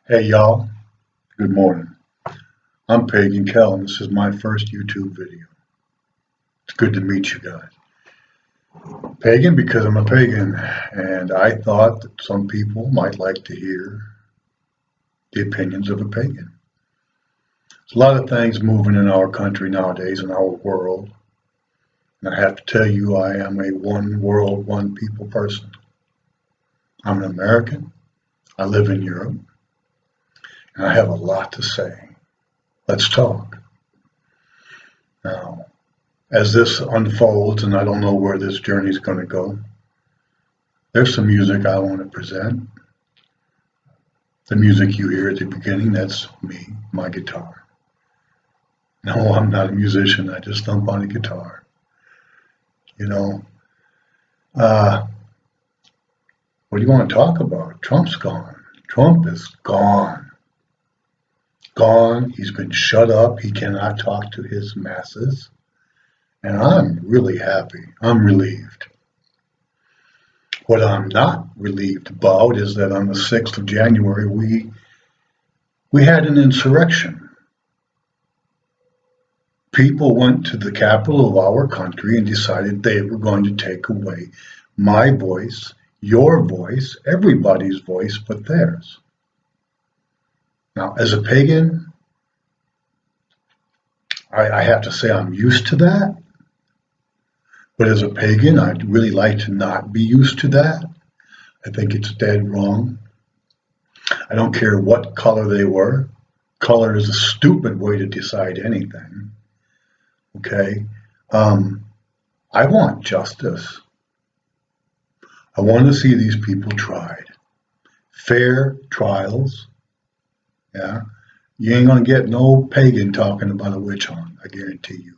Hey y'all, good morning. I'm Pagan Kel and this is my first YouTube video. It's good to meet you guys. Pagan because I'm a pagan and I thought that some people might like to hear the opinions of a pagan. There's a lot of things moving in our country nowadays, in our world. And I have to tell you, I am a one world, one people person. I'm an American. I live in Europe. And I have a lot to say. Let's talk. Now, as this unfolds, and I don't know where this journey is going to go, there's some music I want to present. The music you hear at the beginning, that's me, my guitar. No, I'm not a musician. I just thump on a guitar. What do you want to talk about? Trump's gone. Trump is gone. Gone. He's been shut up. He cannot talk to his masses. And I'm really happy. I'm relieved. What I'm not relieved about is that on the 6th of January, we had an insurrection. People went to the capital of our country and decided they were going to take away my voice, your voice, everybody's voice but theirs. Now, as a pagan, I have to say I'm used to that. But as a pagan, I'd really like to not be used to that. I think it's dead wrong. I don't care what color they were. Color is a stupid way to decide anything. Okay? I want justice. I want to see these people tried. Fair trials. Yeah? You ain't going to get no pagan talking about a witch hunt, I guarantee you.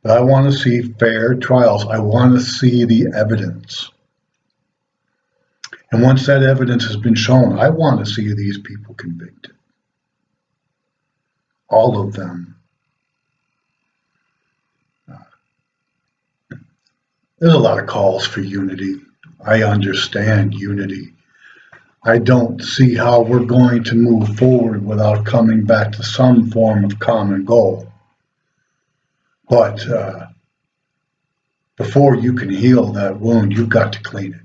But I want to see fair trials. I want to see the evidence. And once that evidence has been shown, I want to see these people convicted. All of them. There's a lot of calls for unity. I understand unity. I don't see how we're going to move forward without coming back to some form of common goal. But before you can heal that wound, you've got to clean it.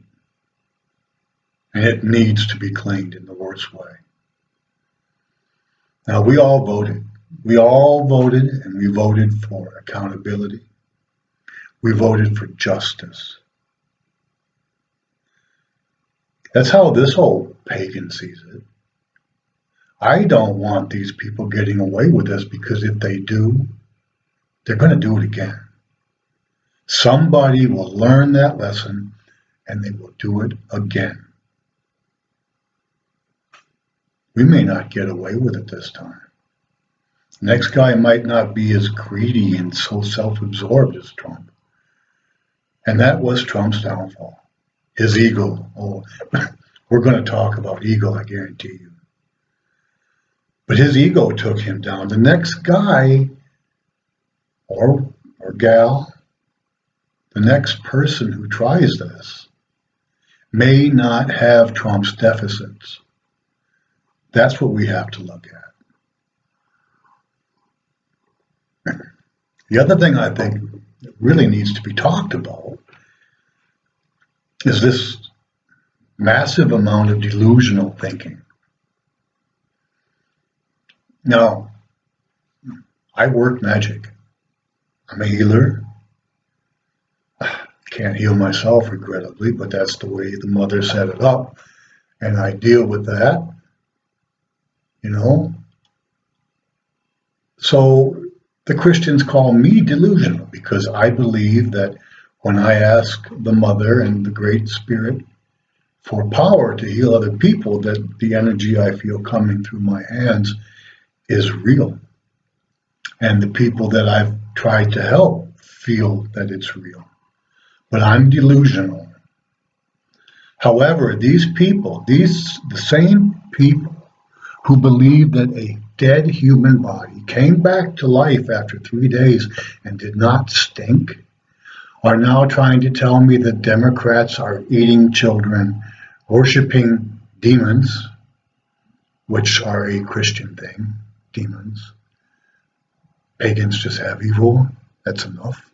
And it needs to be cleaned in the worst way. Now, we all voted. We all voted, and we voted for accountability. We voted for justice. That's how this old pagan sees it. I don't want these people getting away with this because if they do, they're going to do it again. Somebody will learn that lesson and they will do it again. We may not get away with it this time. The next guy might not be as greedy and so self-absorbed as Trump. And that was Trump's downfall. His ego. Oh, we're going to talk about ego, I guarantee you. But his ego took him down. The next guy or gal, the next person who tries this may not have Trump's deficits. That's what we have to look at. The other thing I think really needs to be talked about is this massive amount of delusional thinking. Now, I work magic. I'm a healer. Can't heal myself, regrettably, but that's the way the mother set it up. And I deal with that, So the Christians call me delusional because I believe that when I ask the mother and the Great Spirit for power to heal other people, that the energy I feel coming through my hands is real. And the people that I've tried to help feel that it's real. But I'm delusional. However, these people, the same people who believe that a dead human body came back to life after 3 days and did not stink, are now trying to tell me that Democrats are eating children, worshiping demons, which are a Christian thing, demons. Pagans just have evil, that's enough.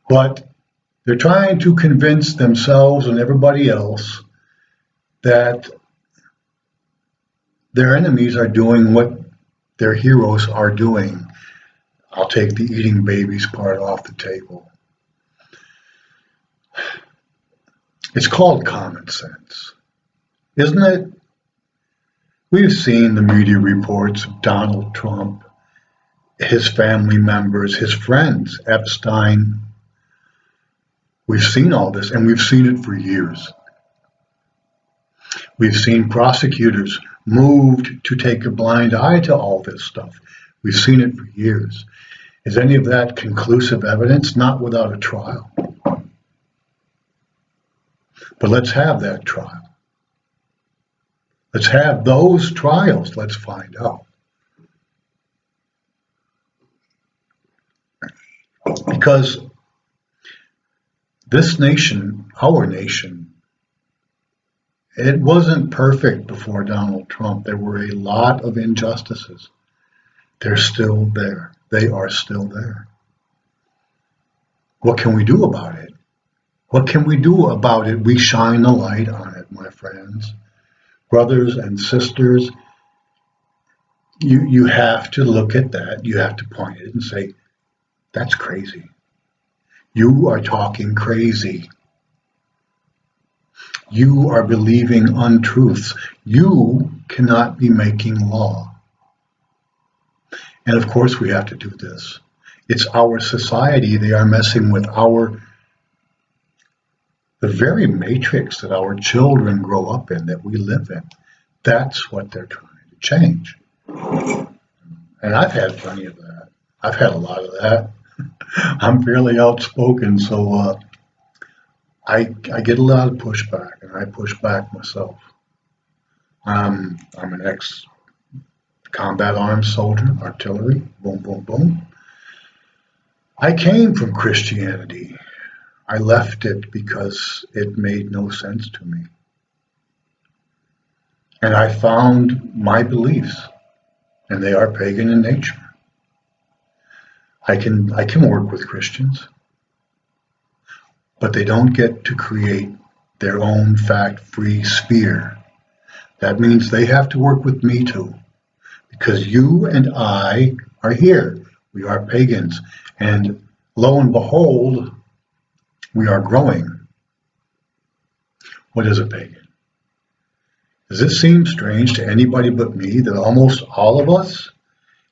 But they're trying to convince themselves and everybody else that their enemies are doing what their heroes are doing. I'll take the eating babies part off the table. It's called common sense, isn't it? We've seen the media reports of Donald Trump, his family members, his friends, Epstein. We've seen all this, and we've seen it for years. We've seen prosecutors moved to take a blind eye to all this stuff. We've seen it for years. Is any of that conclusive evidence? Not without a trial. But let's have that trial. Let's have those trials. Let's find out. Because this nation, our nation, it wasn't perfect before Donald Trump. There were a lot of injustices. They're still there. They are still there. What can we do about it? What can we do about it? We shine the light on it, my friends. Brothers and sisters, you have to look at that. You have to point it and say, that's crazy. You are talking crazy. You are believing untruths. You cannot be making law. And of course we have to do this. It's our society. They are messing with the very matrix that our children grow up in, that we live in. That's what they're trying to change. And I've had plenty of that. I've had a lot of that. I'm fairly outspoken, so I get a lot of pushback, and I push back myself. I'm an ex-combat arms soldier, artillery, boom, boom, boom. I came from Christianity. I left it because it made no sense to me. And I found my beliefs, and they are pagan in nature. I can work with Christians, but they don't get to create their own fact-free sphere. That means they have to work with me too, because you and I are here. We are pagans, and lo and behold, we are growing. What is a pagan? Does it seem strange to anybody but me that almost all of us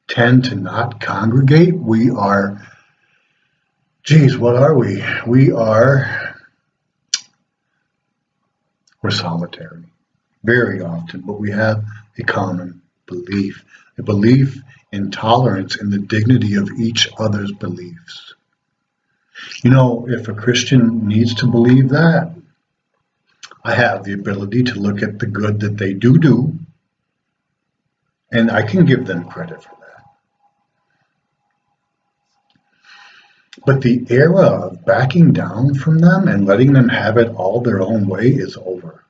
tend to not congregate? We are, geez, what are we? We're solitary very often, but we have a common belief, a belief in tolerance and the dignity of each other's beliefs. You know, if a Christian needs to believe that, I have the ability to look at the good that they do, and I can give them credit for that. But the era of backing down from them and letting them have it all their own way is over.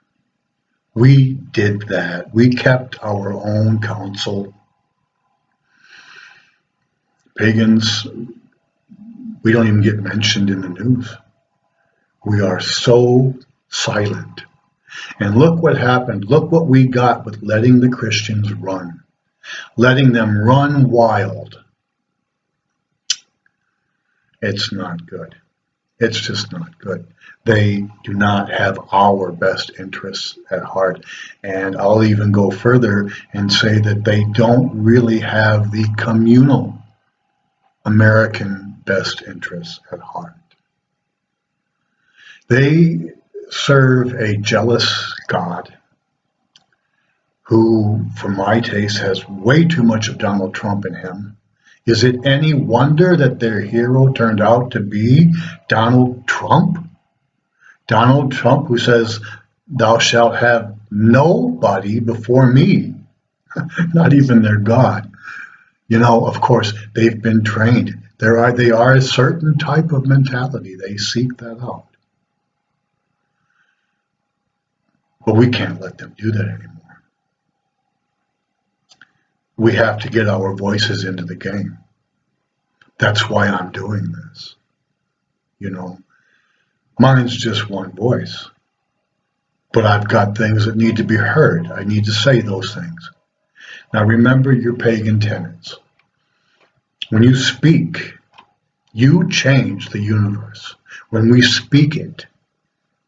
We did that. We kept our own counsel. Pagans, we don't even get mentioned in the news. We are so silent. And look what happened. Look what we got with letting the Christians run. Letting them run wild. It's not good. It's just not good. They do not have our best interests at heart. And I'll even go further and say that they don't really have the communal American best interests at heart. They serve a jealous God who, for my taste, has way too much of Donald Trump in him. Is it any wonder that their hero turned out to be Donald Trump? Donald Trump, who says, "Thou shalt have nobody before me," not even their God. You know, of course, they've been trained. They are a certain type of mentality. They seek that out. But we can't let them do that anymore. we have to get our voices into the game. That's why I'm doing this. Mine's just one voice. But I've got things that need to be heard. I need to say those things. Now remember your pagan tenets. When you speak, you change the universe. When we speak it,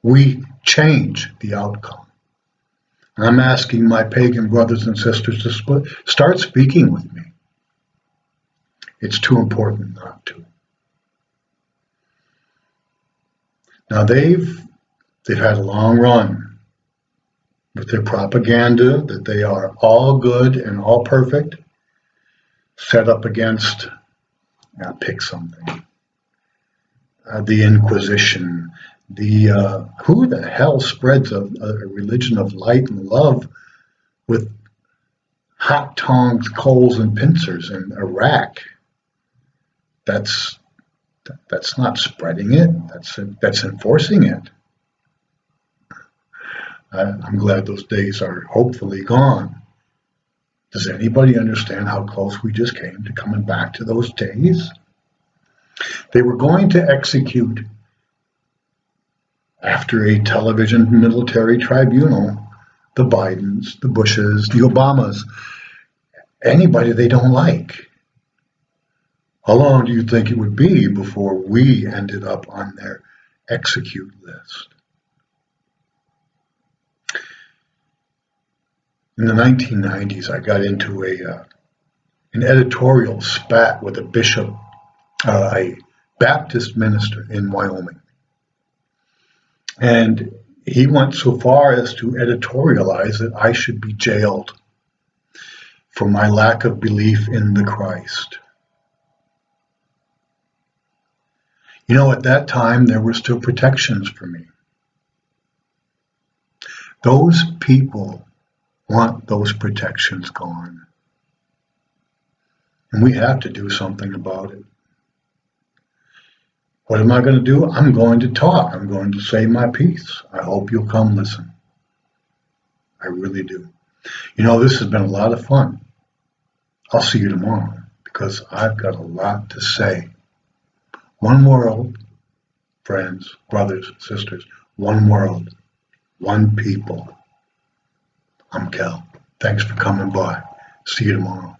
we change the outcome. And I'm asking my pagan brothers and sisters to start speaking with me. It's too important not to. Now they've had a long run with their propaganda that they are all good and all perfect, set up against, pick something, the Inquisition, who the hell spreads a religion of light and love with hot tongs, coals, and pincers in Iraq? That's not spreading it. That's enforcing it. I'm glad those days are hopefully gone. Does anybody understand how close we just came to coming back to those days? They were going to execute, after a television military tribunal, the Bidens, the Bushes, the Obamas, anybody they don't like. How long do you think it would be before we ended up on their execute list? In the 1990s, I got into an editorial spat with a bishop, a Baptist minister in Wyoming. And he went so far as to editorialize that I should be jailed for my lack of belief in the Christ. At that time, there were still protections for me. Those people want those protections gone. And we have to do something about it. What am I going to do? I'm going to talk. I'm going to say my piece. I hope you'll come listen. I really do. This has been a lot of fun. I'll see you tomorrow because I've got a lot to say. One world, friends, brothers, sisters. One world, one people. I'm Kel. Thanks for coming by. See you tomorrow.